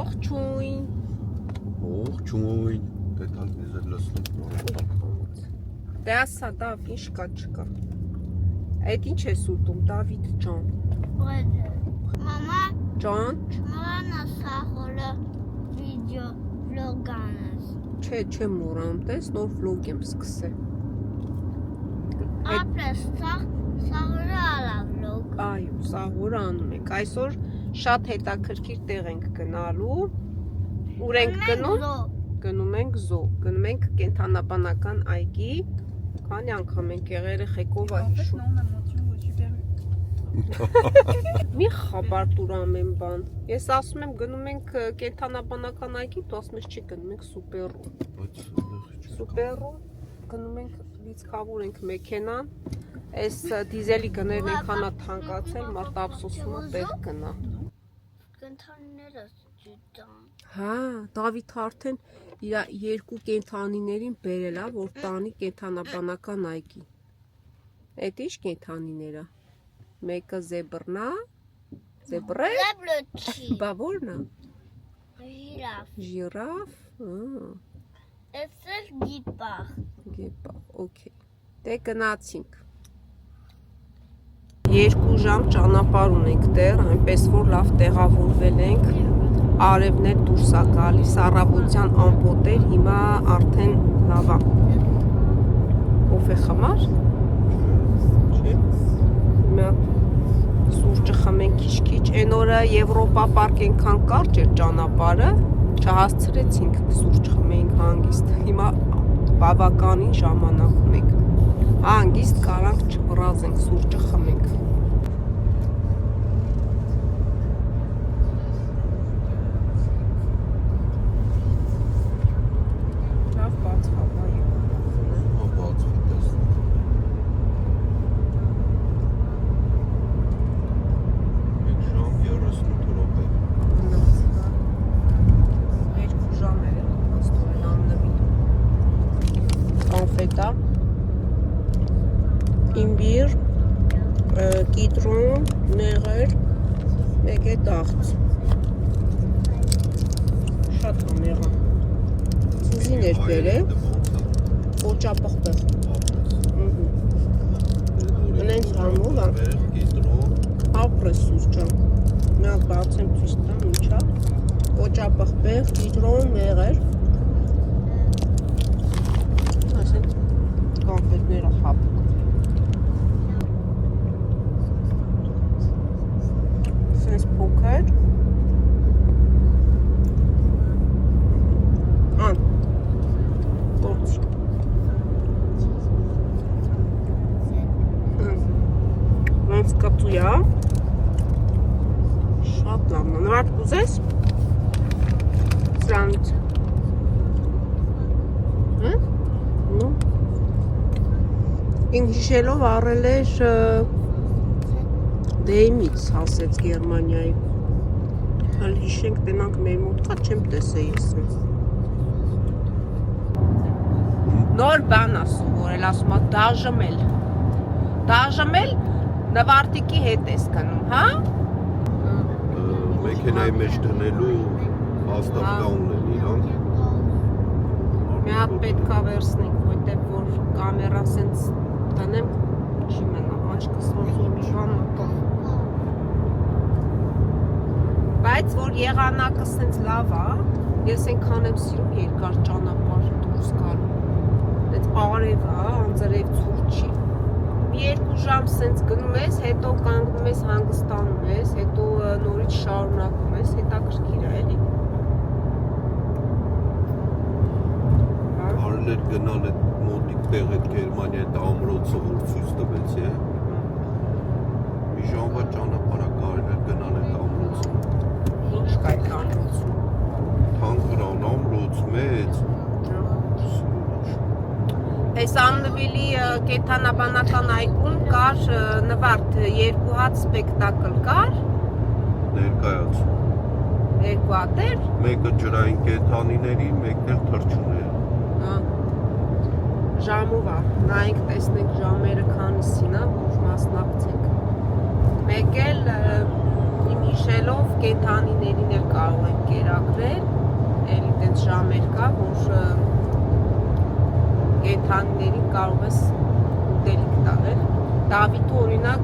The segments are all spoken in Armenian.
Ողջույն։ Ողջույն։ Դետալներ էլ լսում։ Դե ասա, Դավ, ինչ կա չկա։ Այդ ինչ ես ուտում, Դավիթ ջան։ Մամա, Ջան։ մորանա սախորը վիդեո վլոգ անես։ Չէ, չեմ մոռանում, տես նոր վլոգ եմ սկսել։ Ապրես սախորը ալա վլոգ։ Այո, սաղորը անում ենք։ Այսօր շատ հետաքրքիր տեղ ենք գնալու։ Ուր ենք գնում։ Գնում ենք զո, գնում ենք կենթանաբանական այգի, քանի անգամ ենք երեխեքով հիշում։ Մի խաբար տուր ամեն բան։ Ես ասում եմ գնում ենք կենթանաբանական այգի, դու ասում ես չի գնում ենք սուպերու։ Սուպերու գնում ենք լիցքավոր ենք մեքենան, այս դիզելի գներն այնքանա թանկացել, մարդ ափսոսում է տեղ գնա։ Կենթանիները ջուտան։ Հա, Դավիթ արդեն իր երկու կենթանիներին բերել է, որ տանի կենթանաբանական այգի։ Այդ ինչ կենթանիներ է։ Մեկը զեբրն է, զեբր է։ Զեբրը չի։ Բա որն է։ Ժիրաֆ։ Ժիրաֆ։ Էս էլ գիպախ։ Գեպա, օքեյ։ Դե գնացինք։ 2 ժամ ճանապարհ ունենք դեռ, այնպես որ լավ տեղավորվել ենք։ Արևն էլ դուրս է գալիս, առավոտյան ամպոտ էր, հիմա արդեն լավ է։ Կոֆե խմար։ Չէ։ Հիմա սուրճը խմենք քիչ-քիչ։ Այն օրը Եվրոպա պարկ այնքան կարճ էր ճանապարհը, չհասցրեցինք սուրճ խմենք հանգիստ։ Հիմա բավականին ժամանակ ունենք։ Հանգիստ կարանք չվրազենք, սուրճը խմենք։ Լավ բաց հավայի։ Բացվի տես։ Մեկ ժամ 38 րոպե։ 2 ժամ է աստորեն աննվին։ Կոնֆետա, իմբիր, կիտրոն, մեղր, մեկ է դաղց։ Շատ համեղա։ Սուզին էր բերել, կոճապղպեղ։ Մնենց համով է։ Ապրես սուզ ջան։ Նա բացեմ ցույց տամ ինչա։ Կոճապղպեղ, կիտրոն, մեղր։ Ասենց կոնֆետները հապկ։ Սենց փոքր։ Գործի։ Ոնց կտույա։ Շատ լավն է։ Նվարդ կուզես։ Սրանից։ Ну, ինք հիշելով առել էր դեյմից, ասեց Գերմանիայի։ Հալ հիշենք տնանք մեր մոտ կա, չեմ տեսե ես ինձ։ Նոր բան ասում, որ էլ ասում է դաժմել նվարտիկի հետ ես գնում, հա? Մեքենայի մեջ դնելու հաստատկա ունեն իրանք։ Մի հատ պետքա վերցնենք, որտեղ որ կամերան սենց տնեմ, չի մնա, աչքս ոնց որ մի բան մտա։ Բայց որ եղանակը սենց լավ է, ես այնքան եմ սիրում երկար ճանապարհ դուրս գալու։ Այդ արև է, անձրև ցուրտ չի։ Մի 2 ժամ սենց գնում ես, հետո կանգնում ես, հանգստանում ես, հետո նորից շարունակում ես, հետաքրքիր է էլի։ Արել էր գնալ այդ մոտիկ տեղ այդ Գերմանիա այդ ամրոցը որ ցույց տվեցի է։ Մի ժամվա ճանապարհ կարել էր գնալ այդ ամրոցը։ Ինչ կա այդ ամրոցում։ Թանկրան ամրոց մեծ։ Այս Ամնվիլի կենթանաբանական այգում կար նվարդ 2 հատ սպեկտակլ կար։ Ներկայացում։ 2 հատ էր։ Մեկը ջրային կենդանիների, մեկն էլ թռչունների։ Ժամով է, նայենք տեսնենք ժամերը քանիսին է, որ մասնակցենք։ Մեկ էլ իմ հիշելով կենդանիներին էլ կարող ենք կերակրել, էլի տենց ժամեր կա, որ կենդանիներին կարող ես ուտելիք տալ։ Դավիթը օրինակ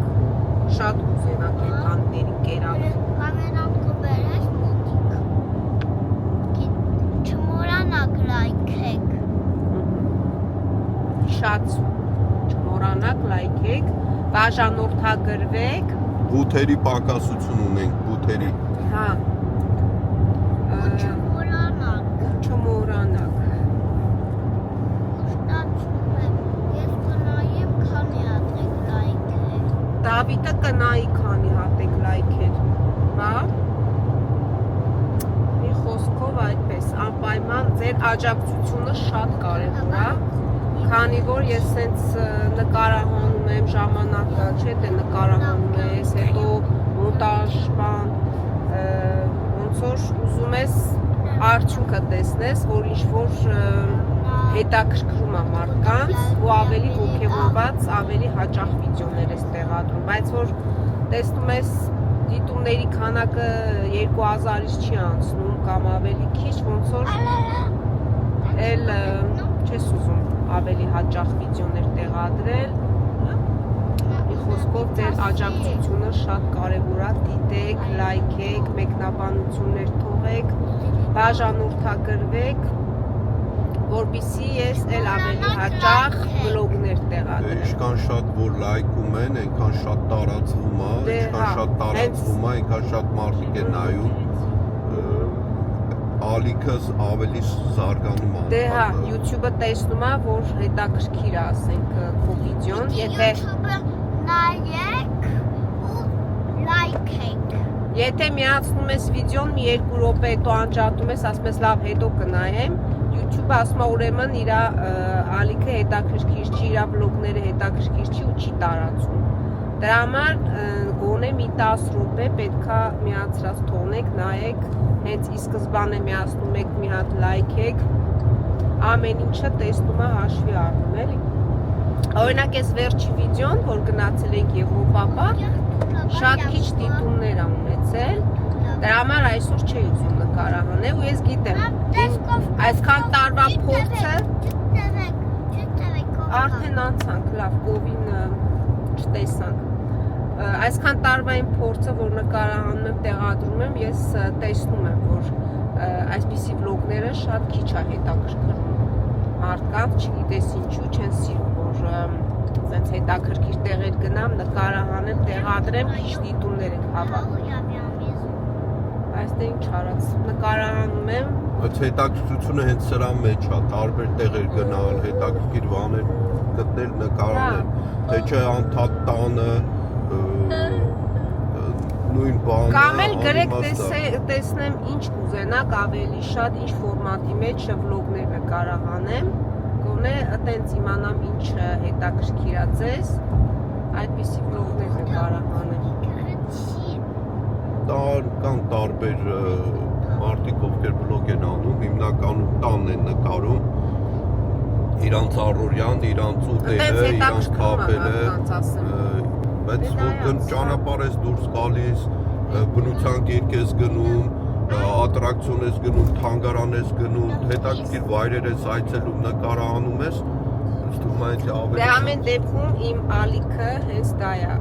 շատ կուզենա կենդանիներին կերակրել։ Կամերան կբերես մոտիկ։ Չմոռանաք լայքեք։ Շատ չմոռանաք լայքեք, բաժանորդագրվեք, Բութերի պակասություն ունենք, բութերի։ հա, Չմոռանաք։ չմոռանաք։ Ստացվում է, ես կնայեմ քանի հատեք լայքեք։ Դավիթը կնայի քանի հատ եք լայքել, հա։ Մի խոսքով այդպես, անպայման ձեր աջակցությունը շատ կարևոր է, քանի որ ես սենց նկարահանում եմ ժամանակը, չէ՞ թե նկարահանում ես, հետո մոնտաժ բան, ոնց որ ուզում ես արդյունքը տեսնես, որ ինչ-որ հետաքրքրում է մարդկանց ու ավելի ոգևորված, ավելի հաճախ վիդեոներ ես տեղադրում, բայց որ տեսնում ես դիտումների քանակը 2000-ից չի անցնում կամ ավելի քիչ, ոնց որ էլ չես ուզում ավելի հաճախ վիդեոներ տեղադրել, մի խոսքով ձեր աջակցությունը շատ կարևոր է, դիտեք, լայքեք, մեկնաբանություններ թողեք, բաժանորդագրվեք, որպեսզի ես էլ ավելի հաճախ վլոգներ տեղադրեմ։ Ինչքան շատ որ լայքում են, այնքան շատ տարածվում է, ինչքան շատ տարածվում է, այնքան շատ մարդիկ են նայում, ալիքս ավելի զարգանում է։ Դե հա, YouTube-ը տեսնում է, որ հետաքրքիր է, ասենք, քո վիդեոն, եթե YouTube-ը նայեք ու լայքեք։ Եթե միացնում ես վիդեոն մի 2 րոպե հետո անջատում ես, ասում ես լավ հետո կնայեմ, YouTube-ը ասում է ուրեմն իր ալիքը հետաքրքիր չի, իր վլոգները հետաքրքիր չի ու չի տարածում։ Դրա համար գոնե մի 10 րոպե պետքա միացրած թողնեք, նայեք, հենց ի սկզբանե միացնում եք մի հատ լայքեք, ամեն ինչը տեսնում է հաշվի առնում, էլի։ Օրինակ այս վերջի վիդեոն, որ գնացել ենք Եվրոպա պարկ, շատ քիչ դիտումներ ա ունեցել, դրա համար այսօր չի ուզում նկարահանել ու ես գիտեմ, այսքան տարվա փորձը արդեն անցանք, լավ, կովին չտեսանք, այսքան տարվա իմ փորձը, որ նկարահանում եմ, տեղադրում եմ, ես տեսնում եմ, որ այսպիսի վլոգները շատ քիչ է հետաքրքրում մարդկանց, չգիտես ինչու չեն սիրում, որ այդպես հետաքրքիր տեղեր գնամ, նկարահանեմ, տեղադրեմ, քիչ դիտումներ եք հավաքում։ Այստեղ ինչ արած, նկարահանում եմ։ Այդ հետաքրքրությունը հենց սրա մեջ է, տարբեր տեղեր գնալ, հետաքրքիր բաներ գտնել, նկարահանել, թե չէ անդադ տանը, նույն բանը։ Կամ էլ գրեք տեսնեմ ինչ կուզենաք ավելի շատ, ինչ ֆորմատի մեջ վլոգներ նկարահանեմ, գոնե այտենց իմանամ ինչ հետաքրքիր է ձեզ, այդպիսի վլոգներ նկարահանեմ։ Կան տարբեր մարդիկ, ովքեր վլոգ են անում, հիմնականում տանն են նկարում, իրանց առօրյան, իրանց ուտելը, իրանց քափելը, բայց ճանապարհ ես դուրս գալիս, բնության կերկ ես գնում, ատրակցիոն ես գնում, թանգարան ես գնում, հետաքրքիր վայրեր ես այցելում, նկարահանում ես, ստում այդ ավելի։ Դե ամեն դեպքում իմ ալիքը հենց դա է,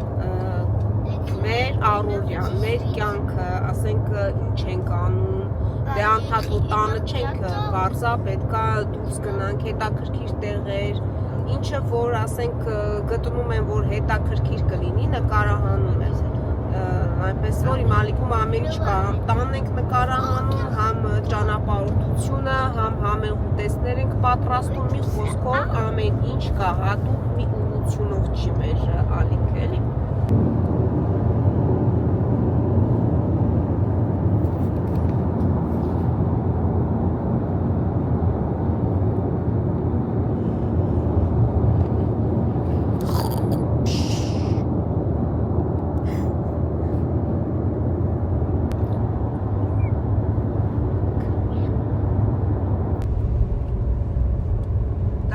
մեր առօրյան, մեր կյանքը, ասենք ինչ ենք անում, դե անդադու տանը չենք վարզա, պետքա դուրս գնանք, հետաքրքիր տեղեր, ինչը որ ասենք գտնում եմ, որ հետաքրքիր կլինի, նկարահանում եմ, այնպես որ իմ ալիքում ամեն ինչ կա, համ տանն ենք նկարահանում, համ ճանապարհորդությունը, համ համեղուտեսներ ենք պատրաստում, մի խոսքով ամեն ինչ կա, հատուկ մի ուղղությունով չի մեր ալիքը, էլի։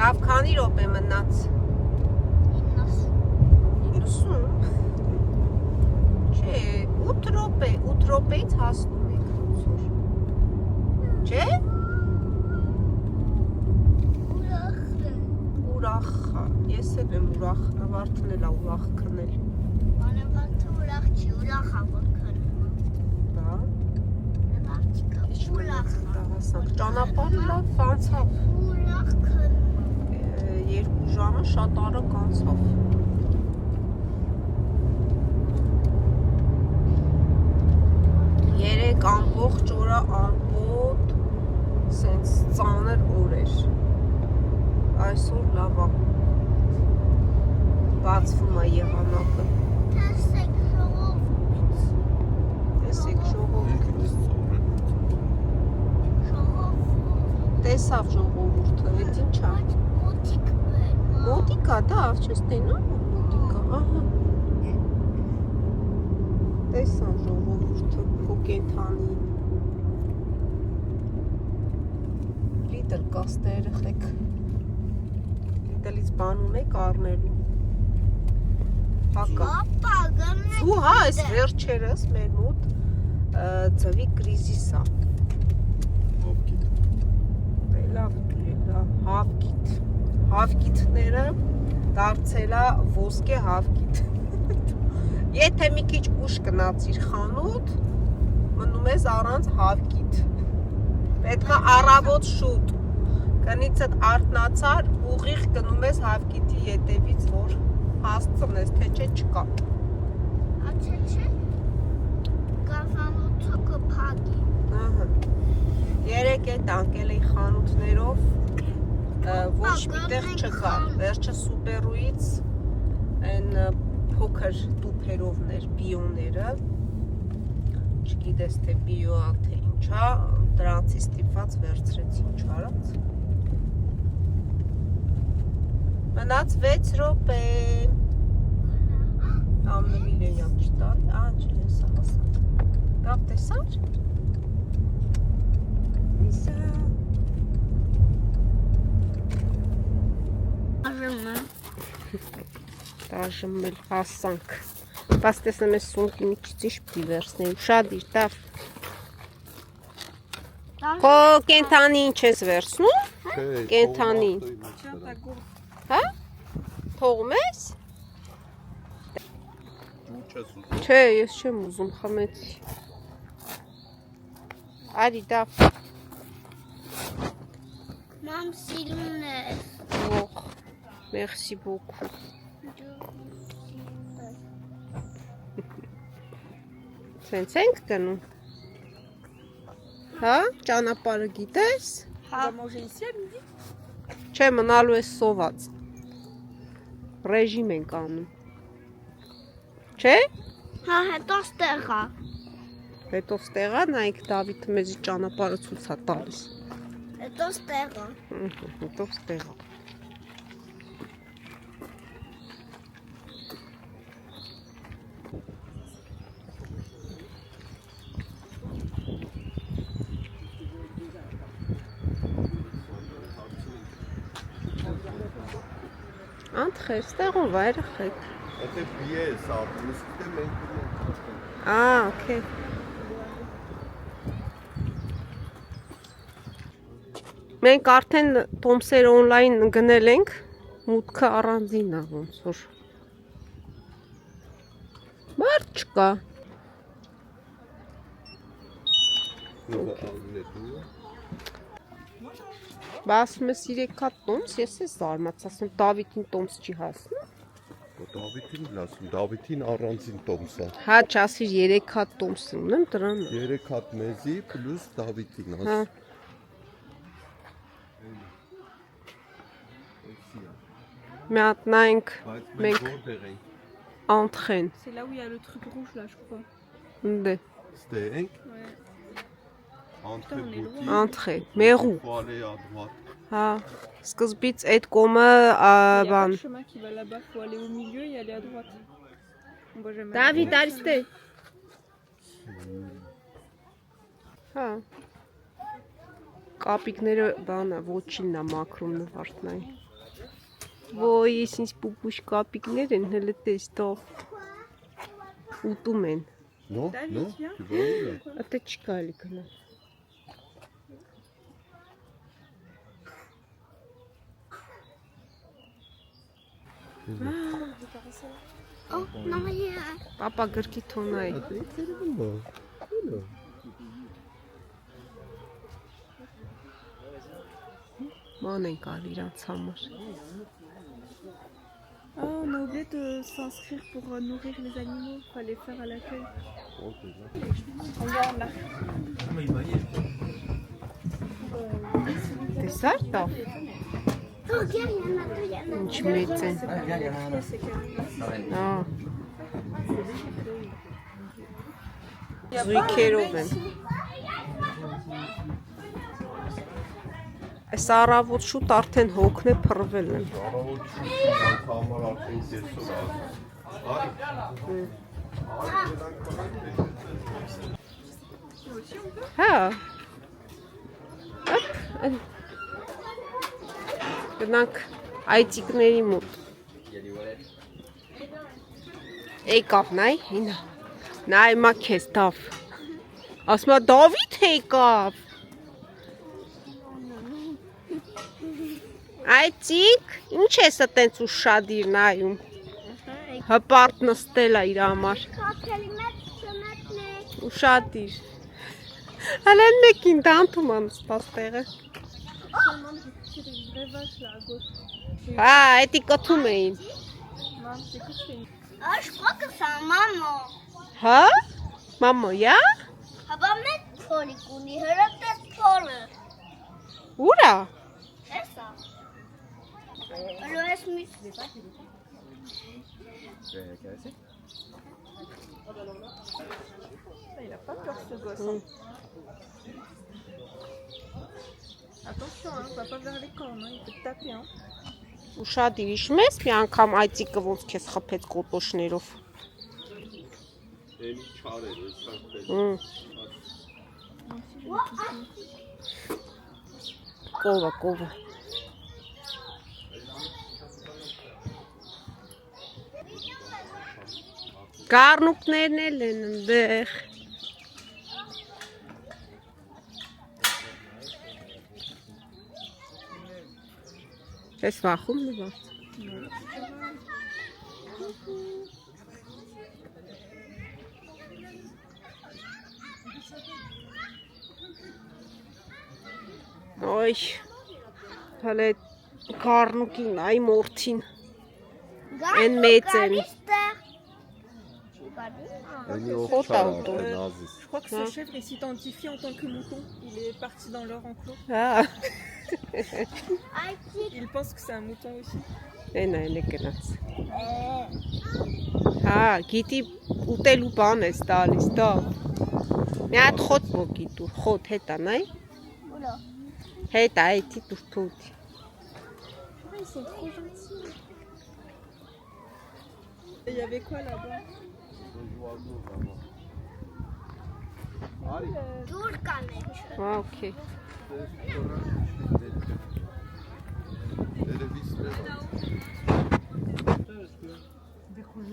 Լավ, քանի րոպե մնաց։ 90։ Չէ, 8 րոպե, 8 հասնում ենք ոնց որ։ Չէ՞։ Ուրախ, ես էլ եմ ուրախ, Նավարդն էլ է ուրախ քնել։ Անավարդը ուրախ չի, ուրախ է որ քնում։ Դա։ Ուրախ է։ Տաղասանք, ճանապարհը լավ անցավ։ Ուրախ քնում։ 2 ժամը շատ արագ անցավ։ 3 ամբողջ օրը անպոտ սենց ծանր օր էր։ Այսօր լավ է։ Բացվում է եղանակը։ Տեսեք ժողովուրդ։ Տեսեք ժողովուրդ։ Ժողովուրդ։ Տեսավ ժողովուրդը, այդ ինչ է։ Մոտիկ բեր։ Մոտիկա, դա ավճես տենա, մոտիկա, ահա։ Տեսան ժողովուրդը, քո կենթանի։ Լիտլ կաստե երեխեք։ Լիտլից բան ունեք առնելու։ Հակա։ Ապա գնանք։ Ու հա, այս վերջերս մեր մոտ ծվի կրիզիս է։ Լավ, հավգիտ։ Հավգիտները դարձել է ոսկե հավգիտ։ Եթե մի քիչ ուշ գնացիր խանութ, մնում ես առանց հավգիտ։ Պետք է առավոտ շուտ։ Կնիցդ արթնացար, ուղիղ գնում ես հավգիտի ետևից, որ հասցնես, թե չէ չկա։ Աչե չէ։ Գազանոթը կփակի։ Ահա։ Երեք էտ անկել էի խանութներով, ոչ միտեղ չկար, վերջը սուպերուից են փոքր տուփերովներ, բիոները, չգիտես թե բիո ա թե ինչա, դրանցից ստիպված վերցրեցի ինչ արած։ Մնաց 6 րոպե։ Ամնվիլ է յակ չտալ, աջի հեսա հասակ։ Լավ տեսար։ Իսա։ Արժումը։ Դաժմ էլ հասանք։ Բաց տեսնեմ ես սունկի մի քիչ ինչ պիտի վերցնեմ, շատ իր տավ։ Քո կենթանի ինչ ես վերցնում։ Կենթանին։ Հա? Թողում ես։ Չէ, ես չեմ ուզում, խմեցի։ Արի դավ։ Մամ սիրուն է։ Ող, մերսի բոքու։ Սենց ենք գնում։ Հա, ճանապարհը գիտես։ Չէ, մնալու ես սոված։ Ռեժիմ ենք անում։ Չէ։ Հա, հետո ստեղա։ Հետո ստեղա նայեք Դավիթը մեզի ճանապարհը ցույց է տալիս։ Հետո ստեղա։ Հետո ստեղա։ Անտխեր, ստեղով է երեխեք։ Եթե բի է սա, մսկտե մենք ունենք։ Okay։ Մենք արդեն տոմսեր օնլայն գնել ենք, մուտքը առանձին է ոնց որ։ Մարդ չկա։ Բա ասում ես 3 հատ տոմս, ես ես զարմացած եմ, Դավիթին տոմս չի հասնում։ Դավիթին լասում, Դավիթին առանձին տոմս է։ Հա, չասիր 3 հատ տոմս ունեմ դրան։ 3 հատ մեզի պլյուս Դավիթին Հա։ աս։ Մի հատ նայենք Բայց մենք մենք որտեղ ենք։ Անտխեն։ C'est là où il y a le truc rouge là, je crois. Դե, Ստե ենք։ Ouais. Entre boutique, Անտխե, մեղու։ faut aller à droite։ Հա, սկզբից այդ կոմը Il y a pas բան։ de chemin qui va là-bas, faut aller au milieu et aller à droite. On va jamais. Դավիթ, արստե։ Հա։ Կապիկները բանը ոչինն է մաքրում նվարդնային։ Ոյ, ես ինձ պուպուշ կապիկներ են, հələ տես տող։ Ուտում են։ Non, David, non, viens. tu vas où là? Ատե չի կարելի գնալ։ Oh, non, il y a... Պապա գրքի թոնայի։ Ah, t'es excellent. Oula. Ման են կար իրանց համար։ Oh, on a oublié de s'inscrire pour nourrir les animaux. Fallait faire à l'accueil. Regarde là. Տեսա՞ր տավ։ Oh, regarde, il y en a deux, il y en a Ինչ մեծ են։ C'est carrément. Հա։ Զույգերով են։ Այս առավոտ շուտ արդեն հոգն է փռվել են։ Առավոտ շուտ համար արդեն կեսօր Հա։ Հապ։ Գնանք այծիկների մոտ։ Եկավ նայ, ինա։ Նայ մա քեզ դավ։ Ասма Դավիթ եկավ։ Այծիկ, ինչ ես այտենց ուշադիր նայում։ Հպարտ նստել է իր համար։ Quand se mettre Ուշադիր։ Հալեն մեկին դանթում անստած տեղը։ C'est une vraie vache là à gauche. Հա, էդի կթում էին։ Maman, écoute, c'est une... Ah, je crois que c'est un maman. Հա? Մամոյա? On va mettre Polygon, il a peut-être Pole. Ուրա։ C'est ça. Le S-Mus. Il a pas peur ce gosse. Hein. Attention, hein, va pas vers les cornes, hein, il peut te taper. Hein. Ուշադիր, հիշում ես մի անգամ այծիկը ոնց քեզ խփեց կոտոշներով։ Էնի չարեր, հեսա Հմ, կովը, կովը։ Գառնուկներն էլ են ընդեղ։ Ես վախում նվարդ։ Ոյ, հələ գառնուկին, այ մորթին։ Են մեծ են։ Էնի Խոտ ով չար ավտո։ արդեն ազիս։ Je crois que ce chèvre est s'identifie en tant que mouton. Il est parti dans leur enclos. Հա, Il pense que c'est un mouton aussi. են այլ է գնաց։ Հա, գիտի ուտելու բան ես տալիս, դա։ Մի հատ խոտ ոգի դուր, խոտ հետա նայ։ Oula. Հետա, այդի դուր թուտի։ Ils sont trop gentils. Et il y avait quoi là-bas? Dur kalmış. Հա, օքեյ։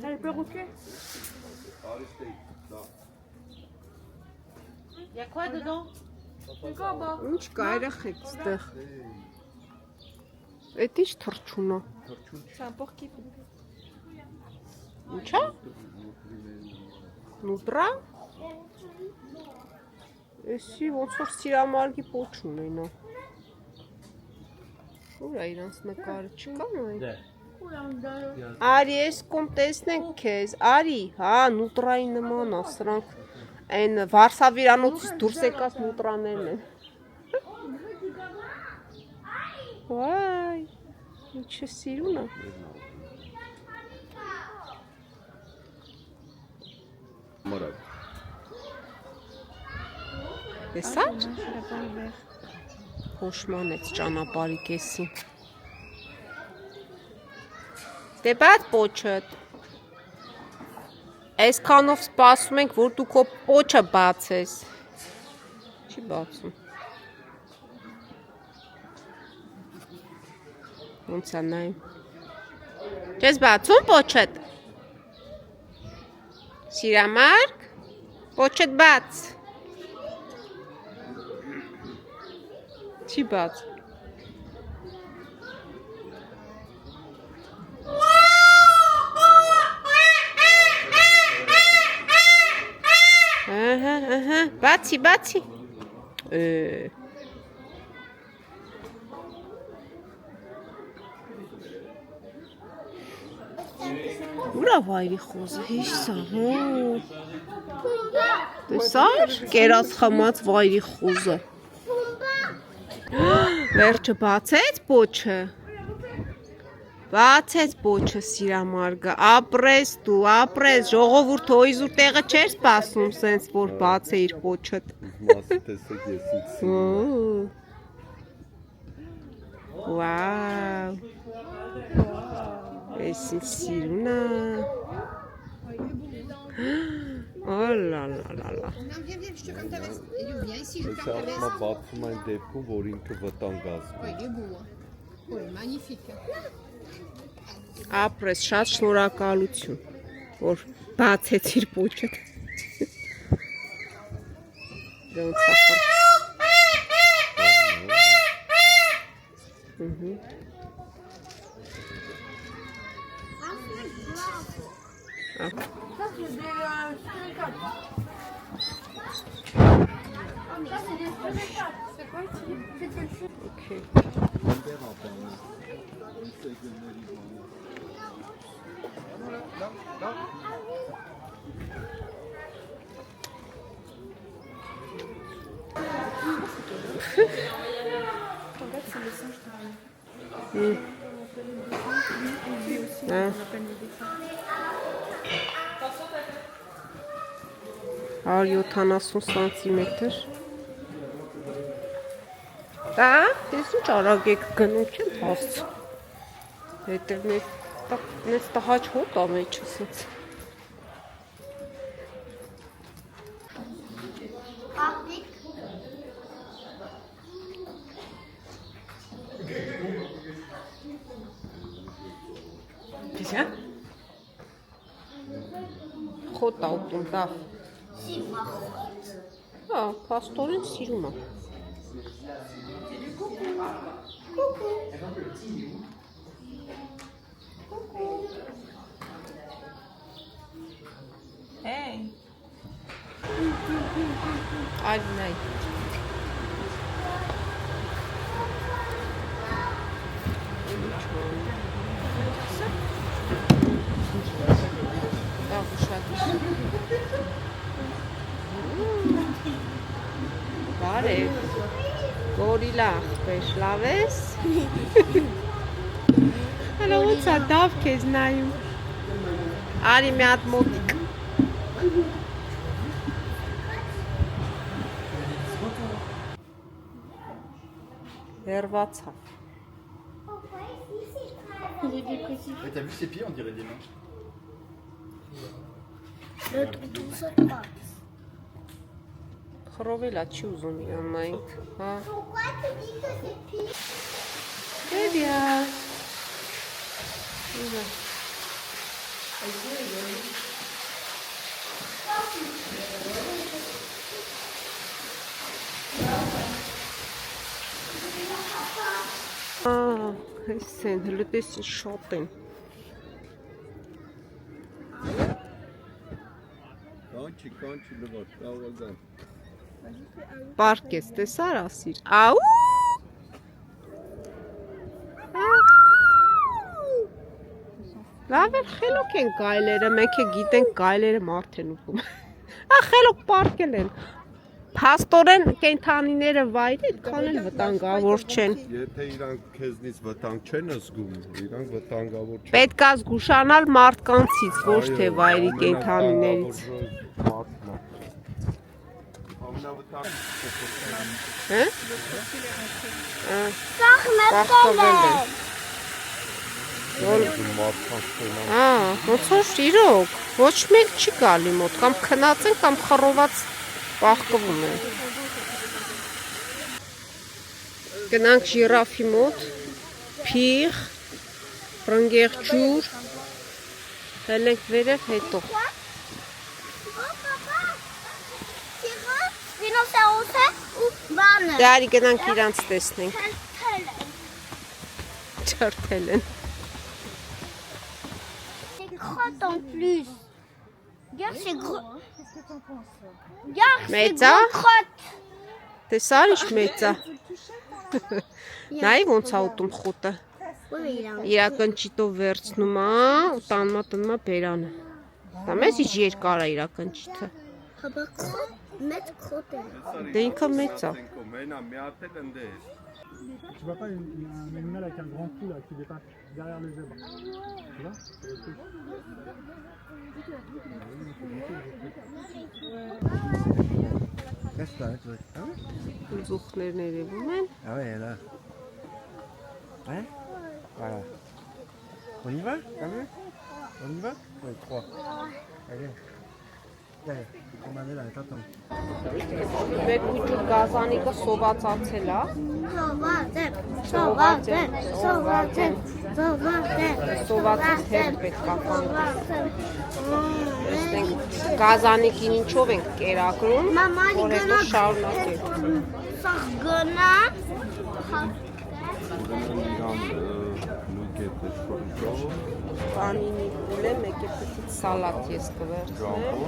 Ah, le perroquet. Ինչ կա երախեք ստեղ։ Էդ ինչ թրջուն է։ C'est un porc-épic. Ինչա։ Նուտրա։ Էսի ոնց որ սիրամարգի պոչ ունենա։ Ուր է իրանց նկարը չկա նայ։ Արի, ես կոմ տեսնենք քեզ, արի, հա, նուտրայի նման է, սրանք այն Վարշավիրանոցից դուրս եկած նուտրաներն են։ Վայ, ինչը սիրուն է։ Մարակ։ Տեսա՞ր։ Je l'ai pas ouvert. Հոշմանեց ճանապարհի կեսին։ Դե բաց պոչըտ։ Այսքանով սպասում ենք, որ դու քո պոչը բացես։ Չի բացում։ Ոնց է նայում։ Չես բացում պոչըտ։ Սիրամարգ։ Պոչդ բաց։ Չի բաց։ Ահա, բացի։ Ուրա վայրի խոզը հիշսա, տեսար կերած խմած վայրի խոզը։ Վերջը բացեց պոչը։ Բացեց պոչը սիրամարգը, ապրես դու, ապրես, ժողովուրդը օիզուր տեղը չեր սպասում սենց, որ բաց է իր պոչըտ։ Մասը տեսեք ես ինձ։ Վաու, ես ինձ սիրունա։ Ալալալալա։ Ես աղմա բացում այն դեպքում, որ ինքը վտանգազգում։ Ապրես, շատ շնորհակալություն, որ բացեցիր պոչըտ։ Դոնց սախար։ Okay. Արյո 70 սանտիմետր։ Դա, ես ինչ արագ եք գնում չեմ հասց։ Հետև մեզ տահաչ հոտ ամեջը սենց։ Դիզա։ Խոտ աուտում դավ։ Հա, պաստորին սիրում է։ Hey. Այլ նայ։ Բարև, գորիլա աղբեր, լավ ես? Հալո ոնց է դավ քեզ նայում։ Արի մի հատ մոտիկ։ Հերվացավ։ Il est dépressif. Mais t'as vu ses pieds, on dirait des mains. L'autre tout ça passe. Խռովել է չի ուզում իրան նայինք, հա։ Pourquoi tu dis que c'est pire? Դեդիա։ Ուզա։ Այս են, հլը տեսին շատ են։ Կանչի լվար, տավազան։ Պարկ ես, տեսար ասիր։ Աու։ Լավ էր խելոք են գայլերը, մենք է գիտենք գայլերը մարդ են ուտում։ Խելոք պարկել են։ Փաստորեն կենդանիները վայրի այդքան էլ վտանգավոր չեն։ Եթե իրանք քեզնից վտանգ չեն զգում, իրանք վտանգավոր չեն։ Պետք է զգուշանալ մարդկանցից, ոչ թե վայրի կենդանիներից։ Հե՞։ Սաղմել են։ Ոնց որ իրոք, ոչ մեկ չի գալի մոտ, կամ քնած են, կամ խռոված պահկվում են։ Գնանք ժիրաֆի մոտ, փիղ, պրնգեղ ջուր, հելենք վերև հետո։ Դե արի գնանք իրանց տեսնենք։ Չրթել են։ C'est crotte en plus. Regarde, c'est gros. Regarde, c'est Մեծ է։ gros crotte. Տեսար ինչ մեծ է։ Նայ ոնց է ուտում խոտը։ Oui, mais il a un... Իրակնճիտով վերցնում է ու տանում է բերանը։ Դա մեծ ինչ երկար է իրակնճիթը։ Ah bah, crotte. Mettre crotte. Դե ինքը մեծ է։ Tu vois pas un animal avec un grand cou là qui dépasse derrière les zèbres. Tu vois? Qu'est-ce que t'as? Ah oui? Զուխներն երևում են։ Ah ouais, là. Ouais? Voilà. On y va? T'as vu? On y va? Ouais, 3. Allez. Allez, on va aller là, attends. Մեր ուջուր գազանիկը սովածացել է։ Սովածից հետ պետք է կանգնենք։ Տեսնենք գազանիկին ինչով ենք կերակրում, որ հետո շարունակենք։ Sargona. Պանինի կուլե, մեկ է պտիտ սալատ ես կվերցնեմ։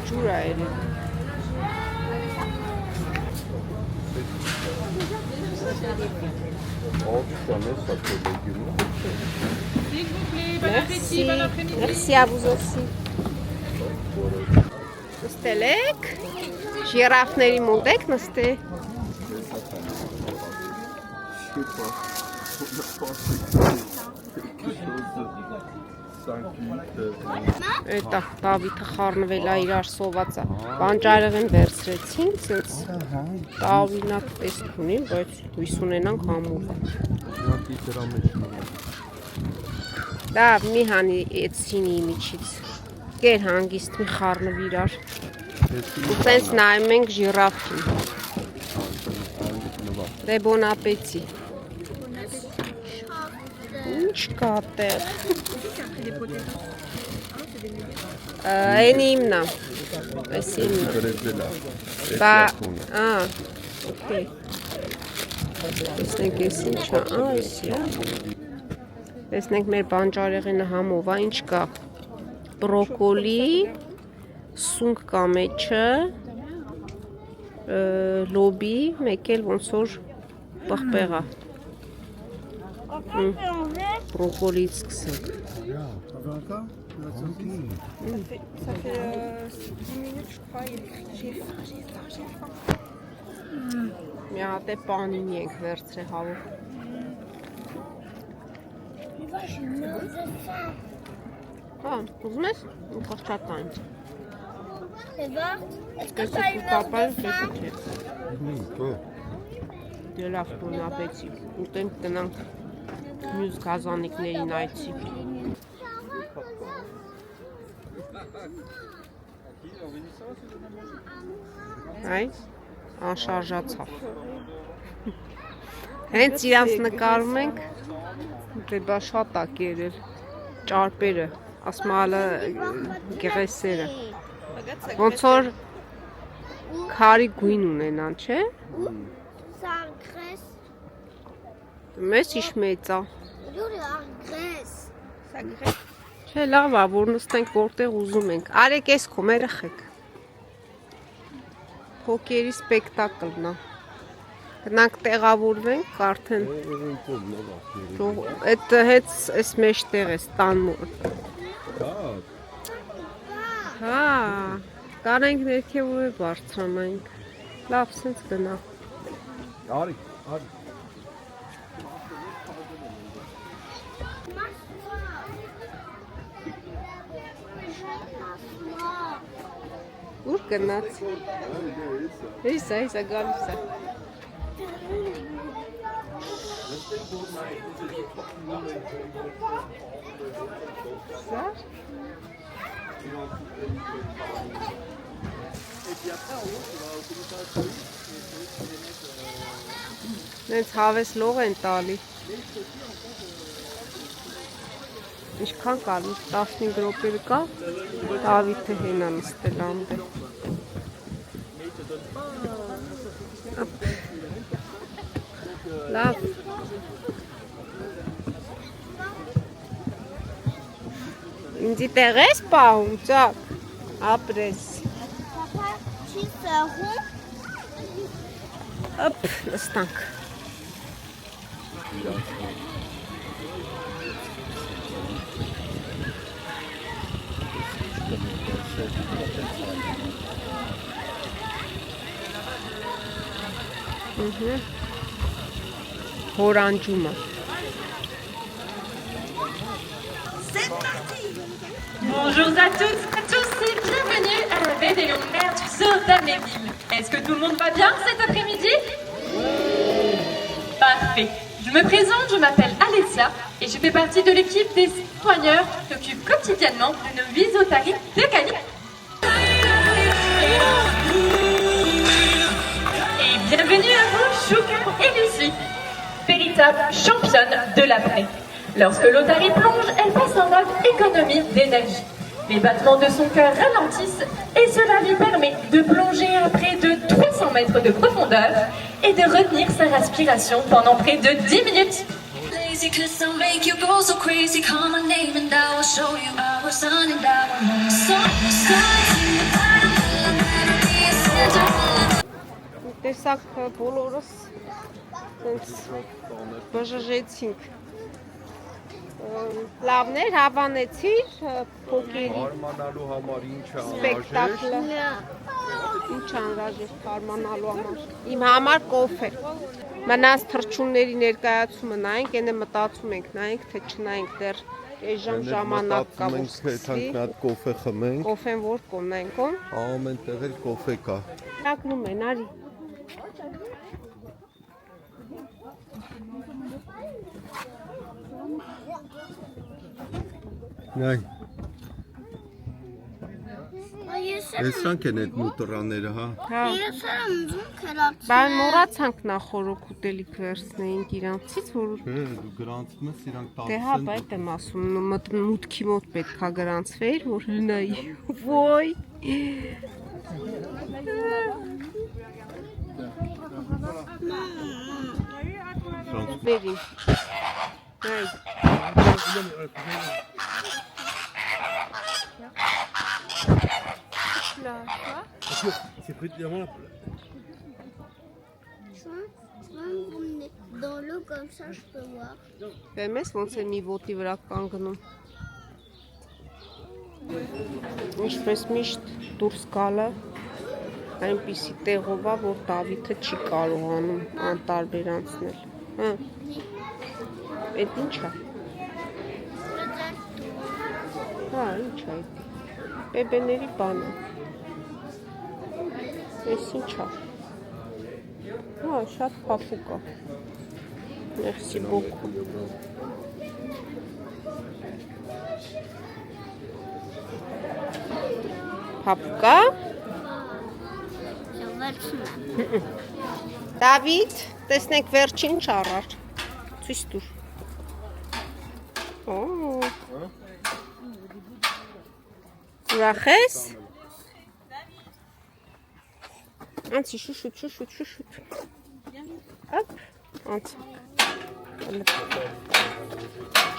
Ջուր է երևի։ Merci à vous aussi. Նստել եք, ժիրաֆների մոտ եք նստել։ Էտա Դավիթը խառնվել է իրար սովածը։ Բանջարեղեն վերցրեցինք, ցենց տավինակ տեսք ունի, բայց հույս ունենանք համուղը։ Դա մի հանի էցինի միջից։ Կեր հանգիստ մի խառնվ իրար։ Ու ցենց նայում ենք ժիրաֆին։ Դե բոն ապետի։ Ինչ կա տեղ։ Այն իմն է։ Այս իմն է։ Բա, օքեյ։ Տեսնենք ես ինչ է, այսի է։ Տեսնենք մեր բանջարեղենը համով է, ինչ կա։ Բրոկոլի, սունկ կա մեջը, լոբի, մեկ էլ ոնց որ պղպեղ է։ Բրոկոլից սկսենք։ Ça fait 10 minutes, je crois. J'ai faim. Մի հատ է պանինի ենք վերցրել հավով։ Հա, ուզում ես ու խղճատանք։ Est-ce que Qu'est-ce tu as que une tu heure parles, de faim? Դե լավ տուն ապեցի։ Ուտենք տնանք մյուս գազանիկներին այցի։ Այ, անշարժացավ։ Հենց իրանց նկարում ենք, դե բա շատ է կերել, ճարպերը, ասմալը գեղեսերը, ոնց որ քարի գույն ունենան, չէ։ Ça graisse. Մեծ ինչ մեծ է։ D'où la graisse? Չէ, լավ է, որ նստենք որտեղ ուզում ենք։ Արեք էս քո երեխեք։ Փոկերի սպեկտակլն է։ Գնանք տեղավորվենք, արդեն։ Այդ հետ էս մեջտեղ է տան մոտ։ Հա, կանենք ներքևով բարձրանանք։ Լավ, սենց գնա։ Արի, արի։ Ուր գնաց։ Հեսա գալիս է։ Սա։ Նենց հավես լող են տալի։ Ինչքան կալի, 15 րոպե կա, Դավիթը հենա նստել ամբել։ Լավ։ Ինձի տեղ ես պահում, ճակ, ապրես։ Papa, tu seras Հըպ, նստանք։ Հորանջումը։ Bonjour à toutes, à tous et bienvenue à la baie des Longues Mers du Zoo d'Amnéville. Est-ce que tout le monde va bien cet après-midi? Parfait. Je me présente, je m'appelle Alessia et je fais partie de l'équipe des soigneurs qui s'occupent quotidiennement de nos 8 otaries de Cali. Et bienvenue à vous, Chouka et Lucie, véritables championnes de l'apnée. Lorsque l'otarie plonge, elle passe en mode économie d'énergie. Les battements de son cœur ralentissent et cela lui permet de plonger à près de 300 mètres de profondeur et de retenir sa respiration pendant près de 10 minutes. Lazy 'cause I'll make you go so crazy. Call my name and I will show you our sun and our moon. Տեսակ բոլորս տենց բժժեցինք։ Լավներ հավանեցիր փոքերի Հարմանալու համար ինչ է սպեկտակլը։ Ինչ անհրաժեշտ հարմանալու համար։ Իմ համար կոֆե։ Մնաց թռչունների ներկայացումը նայենք, այնը մտածում ենք, նայենք թե չնայենք դեռ այժմ ժամանակ կա որ սկսվի։ մի հատ կոֆե խմենք։ Կոֆեն որ կոնենք ո՞ն։ Ամեն տեղ էլ կոֆե կա։ Ակնում են, արի։ Նայ, Ես էսրանք են այդ մուտրաները, հա։ Հա։ եմ ուզում քերացնել։ Բայց մոռացանք նախորոք ուտելիք վերցնեինք իրանցից, որ Դու գրանցում ես իրանք դե հա, բայց եմ ասում, մուտքի մոտ պետքա գրանցվեր, որ լնայի։ Ոյ։ Բերի։ Հայ։ C'est pris de diamant là. Dans l'eau comme ça, je peux voir. Բեմ ես ոնց է մի ոտի վրա կանգնում։ Ինչպես միշտ դուրս գալը այնպիսի տեղով է, որ Դավիթը չի կարողանում անտարբեր անցնել։ Հա։ Այդ ի՞նչ է։ Հա, ի՞նչ է այդ։ Բեբեների բանը։ Էս ի՞նչ է։ Հա, շատ փափուկ է։ Merci beaucoup. Փափուկա։ Դավիթ, տեսնենք վերջին չառար։ Ցույց տուր։ Օ։ Ուրախ ես։ Անցի շուշուտ։ Հապ, անց։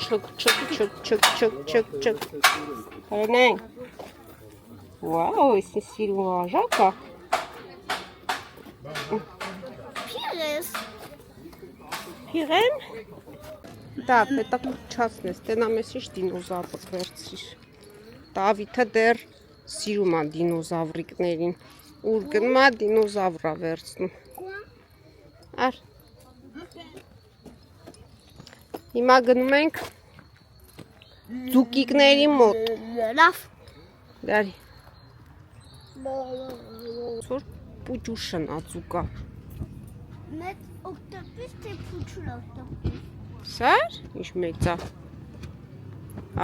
Չկ։ Հենենք։ Վաու, եսի սիրում աժակա։ Pires. Փիրեն։ Դա պետք է չացնես, տենամ ես ինչ դինոզավր վերցրիր։ Դավիթը դեռ սիրում է դինոզավրիկներին։ Ուր գնում է դինոզավրա վերցնում։ Ար։ Հիմա գնում ենք ձուկիկների մոտ։ Լավ։ Դարի։ Որ պուճուշն ածուկա։ Մեծ օկտոպուս թե փուչուր օկտոպուս։ Սար, ինչ մեծ է։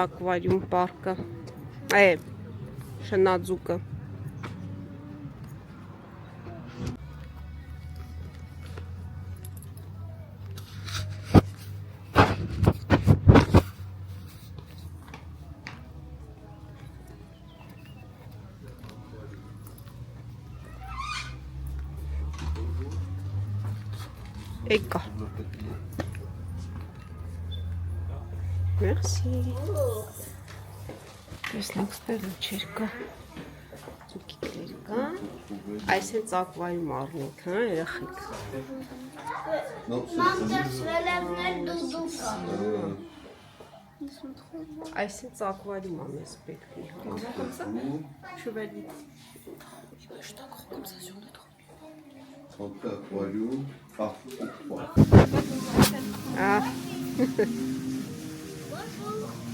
Ակվարիում պարկը։ Շնաձուկը։ Եկա։ Մերսի։ Տեսնենք ստեղ ինչեր կա։ Ծուկիկներ կա։ Այս հենց ակվարիում առնենք, հա, երեխեք։ Maman, je vais la fenêtre doudou. Այս հենց ակվարիում է մեզ պետք է։ Comme ça Chevalier. Aquarium,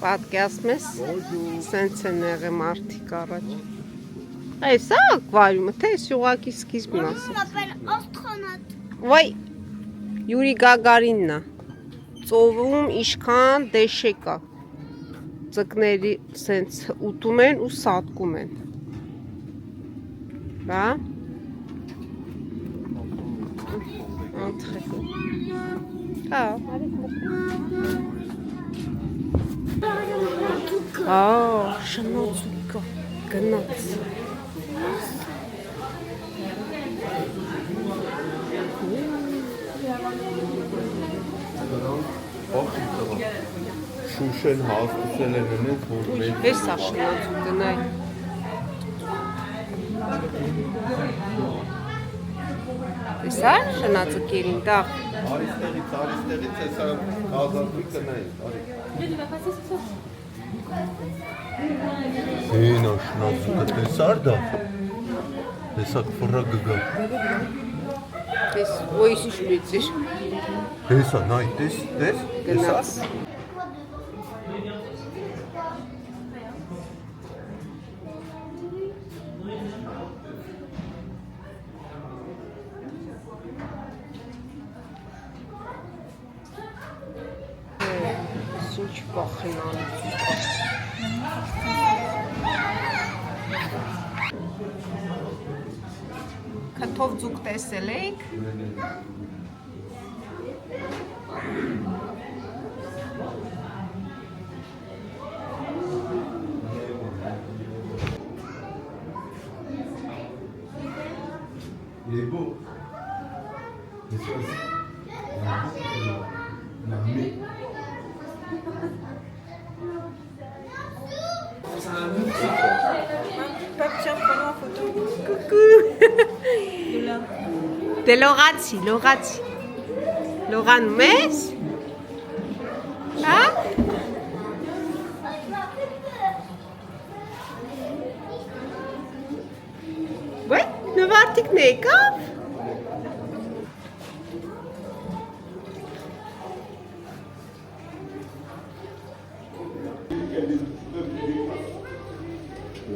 Պատկասմ ես, սենց են եղեմ արդիկ առաջ։ Այս է ակվարիումը, թե ես ուղակի սկիզբն On ասեմ։ m'appelle astronaute. Վայ, Յուրի Գագարինն է, ծովում իշքան դեշե կա, ծկների սենց ուտում են ու սատկում են, բա, անթխեք, հա, շնոծուկ կա, գնաց, Շուշեն հասկուսել են ունենք, որ մեր Ես է շնոծուկ գնայ, ես է շնացուկերին դաղ, արիստեղից, հեսա ազատվի կնային, Հին աշնացուկը տեսար դա, հեսա կվռա գգա, ես ոյսի շմիծիր, հեսա նայ, տես, գնաց, ինչ պախենանություն կա, Քթով ձուկ տեսել էիք, Il est beau. Pape, tiens, prends-le en photo. Դե լողացի, լողանում ես, հա, վայ, նվարտիկն եկավ,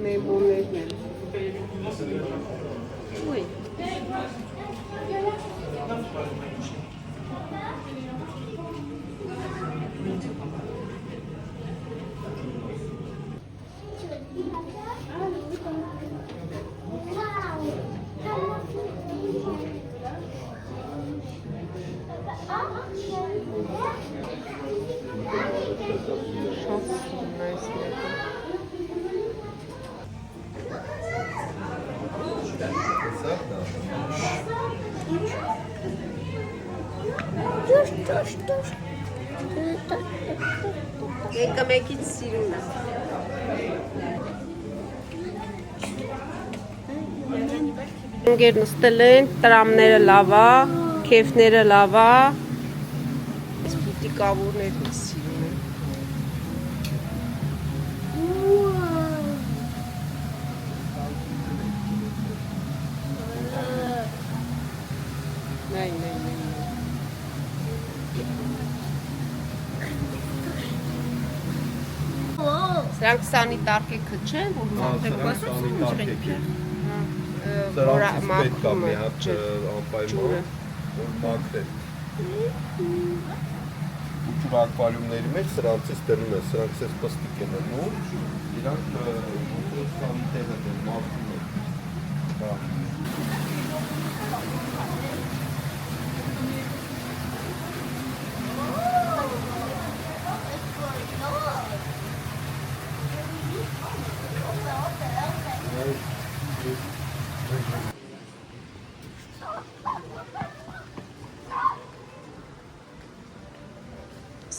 նեբոներն են, ոյ, Եկը մեկից սիրուն է։ Ընկեր նստել են, տրամները լավա, քեֆները լավա, ես պուտիկավորներն սիրուն են։ Նայ։ Սրանք սանիտարկեքը չեն, որ Սրանցից պետք է մի հատ անպայման, որ մաքրել։ Ու ջուր ակվարիումների մեջ սրանցից դնում են, սրանք ես պստիկ են դնում, իրանք սանիտեղը դեն, մաքրում են։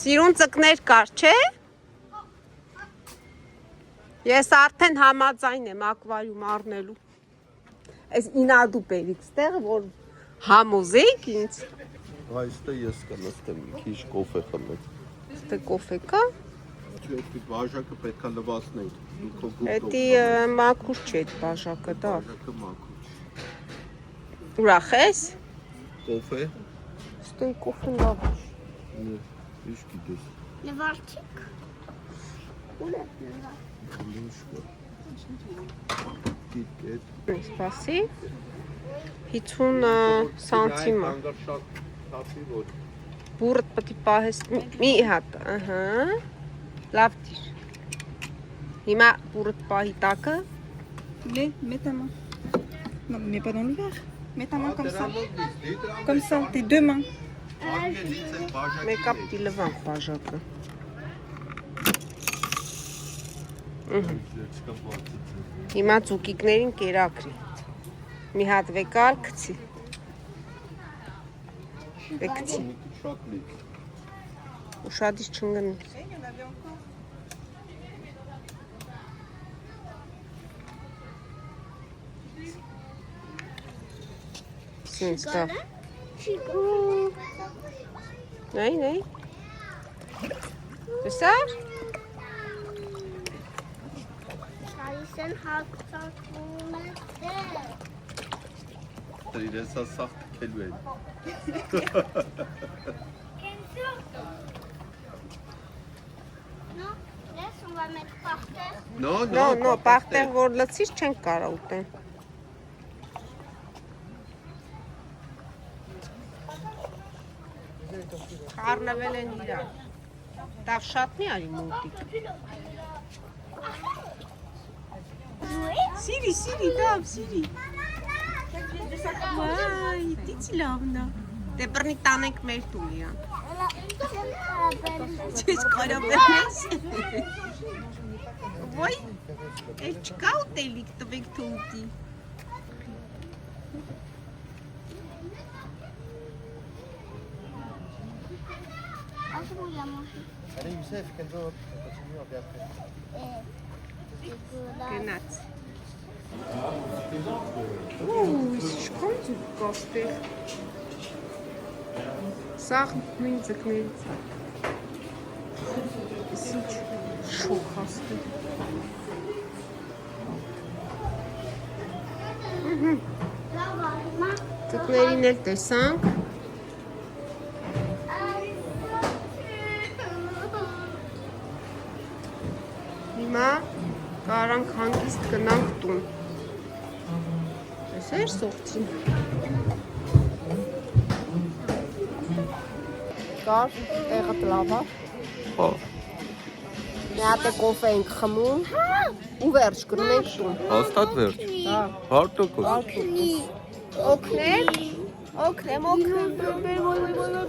Սիրուն ծկներ կար, չէ։ Ես արդեն համաձայն եմ ակվարիում առնելու։ Այս ինադու բերիք ստեղ, որ համոզեիք ինձ։ Այստեղ ես կնստեմ, մի քիչ կոֆե խմեմ։ Ստե կոֆե կա։ Չէ, այդ բաժակը պետքա լվացնենք։ Էդի մաքուր չէ այդ բաժակը, դա։ Բաժակը մաքուր։ Ուրախ ես։ Կոֆե։ Ստե կոֆեն լավ է։ Ինչ գիտես։ Նվարդիկ։ Սպասի։ 50 սանտիմ է։ Բուրդ պետք է պահես մի հատ, ահա։ Լավ դիր։ Հիմա բուրդ պահի տակը։ Mets ta main. Non, mais pas dans le verre. Mets ta main comme ça. Comme ça, tes deux mains. Մեկապ դիլվան բաժակը։ Հիմա ծուկիկներին կերակրի։ Մի հատ վեկար գցի։ Վեկցի։ Ուշադից չընկնի։ Սենց դա։ Նայ։ Տեսար։ Շարիսեն հակցակում է դեր։ Իրենցա սաղ թքելու են։ Non, laisse, on va mettre par terre. No, պախտեղ որ լցիր չենք կարա ուտեն։ Խառնվել են իրար։ Տավ շատ մի արի մոտիկ։ Սիրի, դավ, սիրի։ Վայ, դիցի լավն է։ Դե բռնի տանենք մեր տուն իրան։ Չես կարաբերնես։ Ոյ, էլ չկա ուտելիք տվեք թուտի։ Allez, Youssef, Kenzo, on continue, on vient après. Գնաց։ Ու, շքոն ձուկ կաստեղ։ Սաղ նույն ձկներից է։ Իսիչ շոք հաստեղ։ Ձկներին էլ տեսանք։ Հիմա կարանք հանգիստ գնանք տուն։ Տեսեր սողցին։ Կար, տեղը լավ է։ Հա։ Մի հատ է կոֆե ենք խմում ու վերջ գնում ենք տուն։ Հաստատ վերջ։ Հա։ 100%։ Օգնեմ,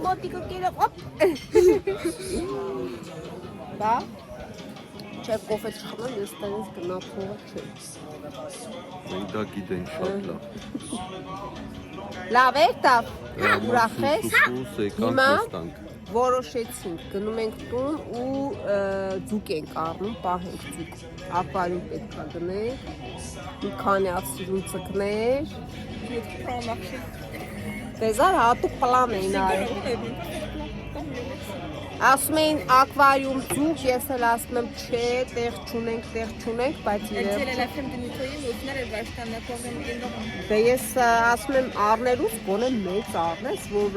մոտիկը կերավ, ոպ։ Բա, չէ կոֆե չխմեմ, ես տենից գնա փողը չէ։ Մենք դա գիտենք շատ լավ։ Լավ է, տավ, ուրախ ես։ Հիմա Որոշեցինք, գնում ենք տուն ու ձուկ ենք առնում, պահենք ձուկ։ Ակվարիում պետք է գնենք, մի քանի հատ սիրուն ծկներ։ Տեսար հատուկ պլան էին արել։ Ասում էին ակվարիում ձուկ, ես էլ ասում եմ չէ, տեղ չունենք, բայց իրեն։ Elle a flemme de nettoyer, mais au final, elle va acheter un aquarium énorme. Դե ես ասում եմ առներուց գոնե մեծ առնես, որ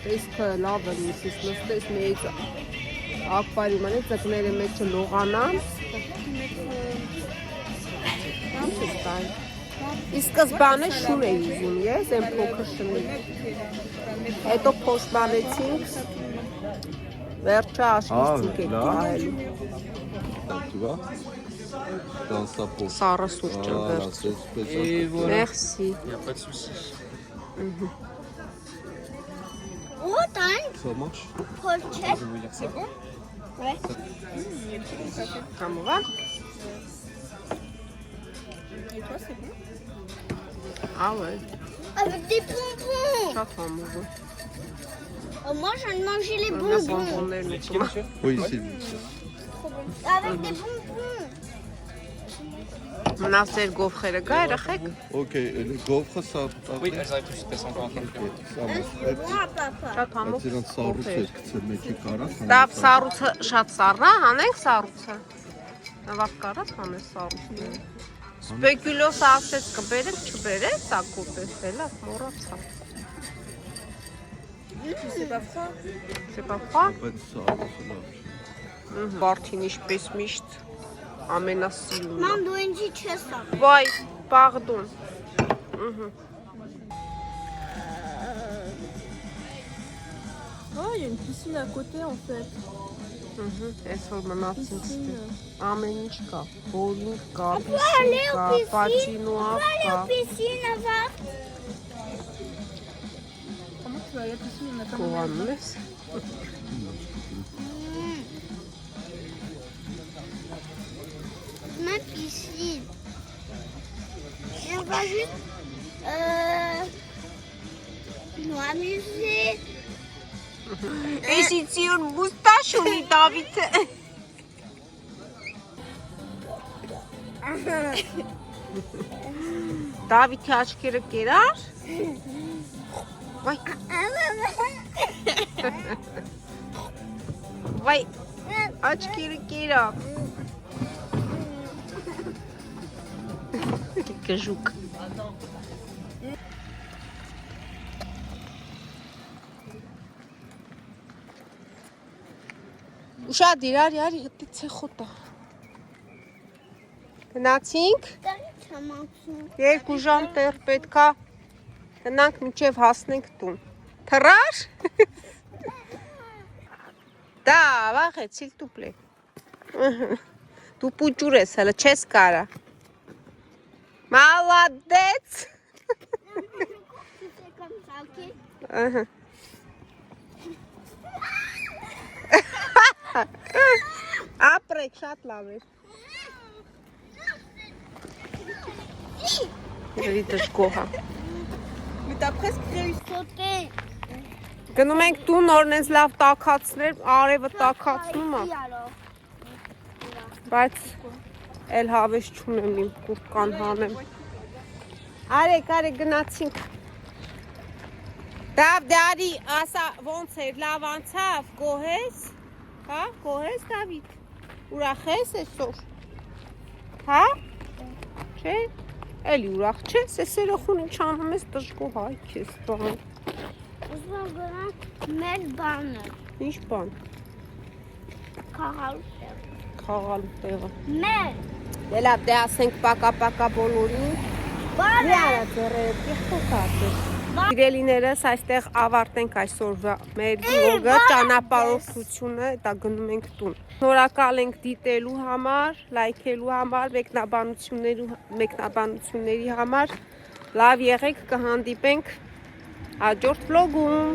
տեսքը լավ է լույսից նստես մեծ ակվարիում անես, ձկները մեջը լողանան։ Իսկ սկզբանը շուն էի ուզում ես, այն փոքր շնի։ Հետո փոշմանեցինք, վերջը աշխիժ ցուկ եք կարելու։ Սառը սուրճը վերջ։ Merci. Il n'y a pas de souci. Oh, t'as une Ça marche? pochette. C'est bon? Ouais. Comment va? Et toi, c'est bon? Ah ouais, Avec des pompons. շատ համով է։ Oh, moi, je viens de manger les bonbons. Բոնբոններն ուտում է։ Oui, ici. Avec des bonbons. Մնացեր գովխերը գա երեխեք։ Ok, et les gaufres, ça... Oui, elles arrivent tout de suite, elles sont encore en train de cuire. Ça marche. Bon, à papa. Շատ համով Այդերան սառուցեր գցել մեկի կարած։ Դա սառուցը շատ սառնա, հանենք սառուցը։ Նավակ կարած հանես սառուցը։ Սպեկուլոս ասեց կբերեք, չբերեց, ակուտես էլա, մոռացա։ C'est pas froid? Բայց սառուցը լավ չէ։ Բարդին ինչպես միշտ ամենասիրունը։ Maman, d'où est-ce que tu as ça? Վայ, պաղդուն։ Oh, il y a une piscine à côté en fait. Այսօր մնացին ամեն ինչ կա։ Բոլինգ կա, aller պիսին au կա, piscine. պաչինոա Allez կա, aux piscines, avant. Comment tu vas aller à la piscine? Il y en a pas mal. կողանում ես։ Ma piscine. Et on va juste nous amuser. Էսիցի որ մուստաշ ունի Դավիթը։ Դավիթի աչքերը կերար։ Վայ, վայ, աչքերը կերավ։ Կժուկ։ Ուշադիր, արի, հետի ցեխոտա։ Գնացինք, երկու ժամ տեղ պետքա գնանք մինչև հասնենք տուն։ Թռար։ Դա, վախեցիլ տուպլե։ Դու պուճուր ես, հələ չես կարա։ Մալադեց։ C'est comme ça, ok? Ապրեք, շատ լավ էր։ Երևի դժգոհ է։ Mais t'as presque réussi. Sauter. Գնում ենք տուն, օրնես լավ տաքացներ, արևը տաքացնում է, Ici, alors. բայց էլ հավես չունեմ իմ կուրկան հանեմ։ Արեք, գնացինք։ Դավ դարի, ասա ոնց էր, լավ անցավ, գոհես, հա, գոհես Դավիթ, ուրախ ես այսօր, հա, չէ, էլի ուրախ չես, ես երախուն ինչ անում ես դժգոհ այ քեզ բան, Ուզում գնանք մեր բանը, ինչ բան, խաղալու տեղ։ խաղալու տեղը, Մեր դե լավ, դե ասենք պակա բոլորին, բանը։ մի արա ձեռերը տիխտոքած ես, Սիրելիներս այստեղ ավարտենք այսօրվա մեր վլոգը, ճանապարհորդությունը, դա գնում ենք տուն։ Շնորհակալ ենք դիտելու համար, լայքելու համար, մեկնաբանությունների համար։ Լավ եղեք, կհանդիպենք հաջորդ վլոգում։